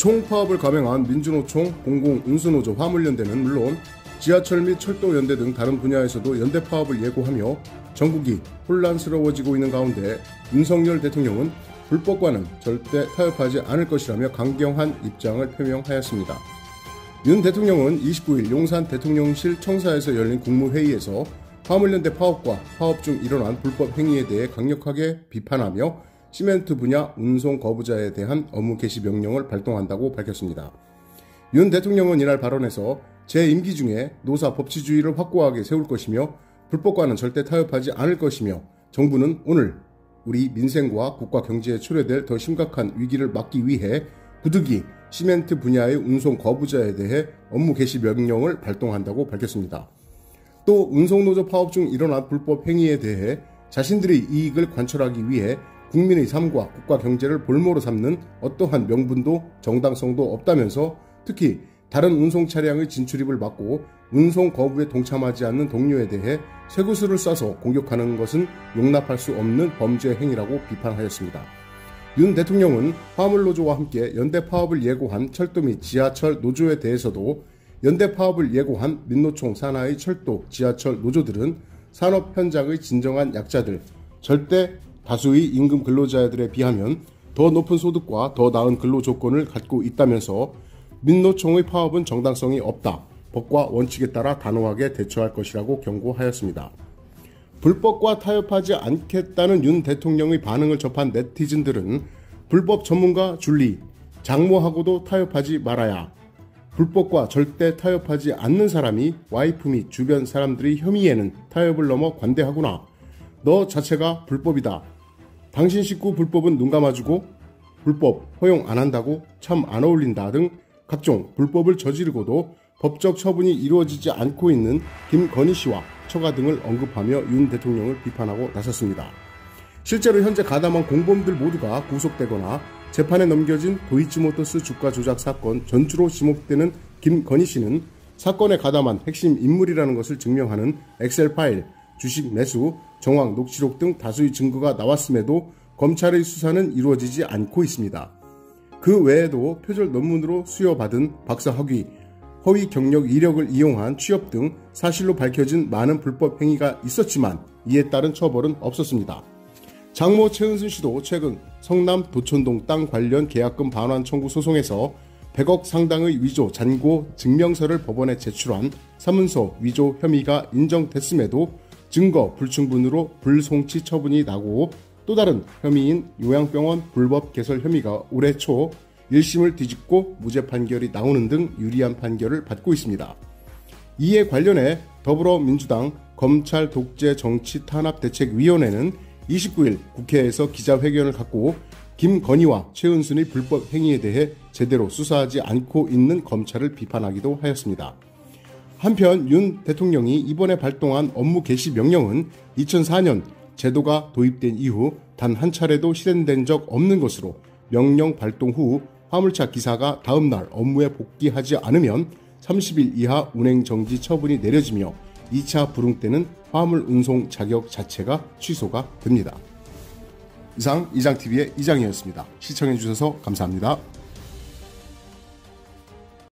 총파업을 감행한 민주노총, 공공운수노조, 화물연대는 물론 지하철 및 철도연대 등 다른 분야에서도 연대 파업을 예고하며 전국이 혼란스러워지고 있는 가운데 윤석열 대통령은 불법과는 절대 타협하지 않을 것이라며 강경한 입장을 표명하였습니다. 윤 대통령은 29일 용산 대통령실 청사에서 열린 국무회의에서 화물연대 파업과 파업 중 일어난 불법 행위에 대해 강력하게 비판하며 시멘트 분야 운송 거부자에 대한 업무 개시 명령을 발동한다고 밝혔습니다. 윤 대통령은 이날 발언에서 제 임기 중에 노사 법치주의를 확고하게 세울 것이며 불법과는 절대 타협하지 않을 것이며 정부는 오늘 우리 민생과 국가 경제에 초래될 더 심각한 위기를 막기 위해 부득이 시멘트 분야의 운송 거부자에 대해 업무 개시 명령을 발동한다고 밝혔습니다. 또 운송노조 파업 중 일어난 불법 행위에 대해 자신들의 이익을 관철하기 위해 국민의 삶과 국가 경제를 볼모로 삼는 어떠한 명분도 정당성도 없다면서 특히 다른 운송 차량의 진출입을 막고 운송 거부에 동참하지 않는 동료에 대해 쇠구슬을 쏴서 공격하는 것은 용납할 수 없는 범죄 행위라고 비판하였습니다. 윤 대통령은 화물노조와 함께 연대 파업을 예고한 철도 및 지하철 노조에 대해서도 연대 파업을 예고한 민노총 산하의 철도, 지하철 노조들은 산업 현장의 진정한 약자들, 절대 다수의 임금 근로자들에 비하면 더 높은 소득과 더 나은 근로 조건을 갖고 있다면서 민노총의 파업은 정당성이 없다. 법과 원칙에 따라 단호하게 대처할 것이라고 경고하였습니다. 불법과 타협하지 않겠다는 윤 대통령의 반응을 접한 네티즌들은 불법 전문가 줄리, 장모하고도 타협하지 말아야. 불법과 절대 타협하지 않는 사람이 와이프 및 주변 사람들의 혐의에는 타협을 넘어 관대하구나. 너 자체가 불법이다. 당신 식구 불법은 눈 감아주고 불법 허용 안 한다고 참 안 어울린다 등 각종 불법을 저지르고도 법적 처분이 이루어지지 않고 있는 김건희 씨와 처가 등을 언급하며 윤 대통령을 비판하고 나섰습니다. 실제로 현재 가담한 공범들 모두가 구속되거나 재판에 넘겨진 도이치모터스 주가 조작 사건 전주로 지목되는 김건희 씨는 사건에 가담한 핵심 인물이라는 것을 증명하는 엑셀 파일, 주식 매수, 정황, 녹취록 등 다수의 증거가 나왔음에도 검찰의 수사는 이루어지지 않고 있습니다. 그 외에도 표절 논문으로 수여받은 박사 학위, 허위 경력 이력을 이용한 취업 등 사실로 밝혀진 많은 불법 행위가 있었지만 이에 따른 처벌은 없었습니다. 장모 최은순 씨도 최근 성남 도촌동 땅 관련 계약금 반환 청구 소송에서 100억 상당의 위조 잔고 증명서를 법원에 제출한 사문서 위조 혐의가 인정됐음에도 증거 불충분으로 불송치 처분이 나고 또 다른 혐의인 요양병원 불법 개설 혐의가 올해 초 1심을 뒤집고 무죄 판결이 나오는 등 유리한 판결을 받고 있습니다. 이에 관련해 더불어민주당 검찰 독재 정치 탄압 대책위원회는 29일 국회에서 기자회견을 갖고 김건희와 최은순의 불법 행위에 대해 제대로 수사하지 않고 있는 검찰을 비판하기도 하였습니다. 한편 윤 대통령이 이번에 발동한 업무 개시 명령은 2004년 제도가 도입된 이후 단 한 차례도 실행된 적 없는 것으로 명령 발동 후 화물차 기사가 다음날 업무에 복귀하지 않으면 30일 이하 운행 정지 처분이 내려지며 2차 불응 때는 화물 운송 자격 자체가 취소가 됩니다. 이상 이장TV의 이장이었습니다. 시청해주셔서 감사합니다.